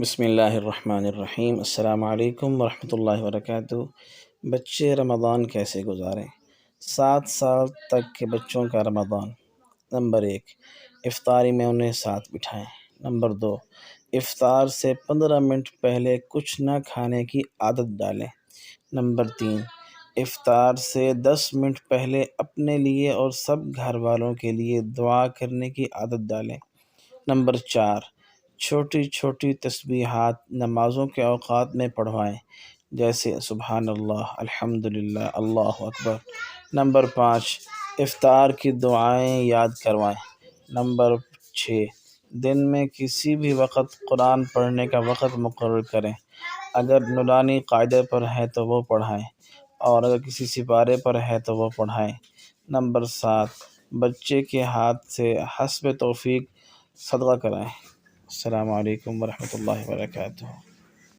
بسم اللہ الرحمن الرحیم۔ السلام علیکم ورحمۃ اللہ وبرکاتہ۔ بچے رمضان کیسے گزاریں؟ 7 سال تک کے بچوں کا رمضان۔ نمبر 1، افطاری میں انہیں ساتھ بٹھائیں۔ نمبر 2، افطار سے 15 منٹ پہلے کچھ نہ کھانے کی عادت ڈالیں۔ نمبر 3، افطار سے 10 منٹ پہلے اپنے لیے اور سب گھر والوں کے لیے دعا کرنے کی عادت ڈالیں۔ نمبر 4، چھوٹی چھوٹی تسبیحات نمازوں کے اوقات میں پڑھوائیں، جیسے سبحان اللہ، الحمدللہ، اللہ اکبر۔ نمبر 5، افطار کی دعائیں یاد کروائیں۔ نمبر 6، دن میں کسی بھی وقت قرآن پڑھنے کا وقت مقرر کریں۔ اگر نورانی قاعدے پر ہے تو وہ پڑھائیں، اور اگر کسی سپارے پر ہے تو وہ پڑھائیں۔ نمبر 7، بچے کے ہاتھ سے حسب توفیق صدقہ کرائیں۔ السلام علیکم ورحمۃ اللہ وبرکاتہ۔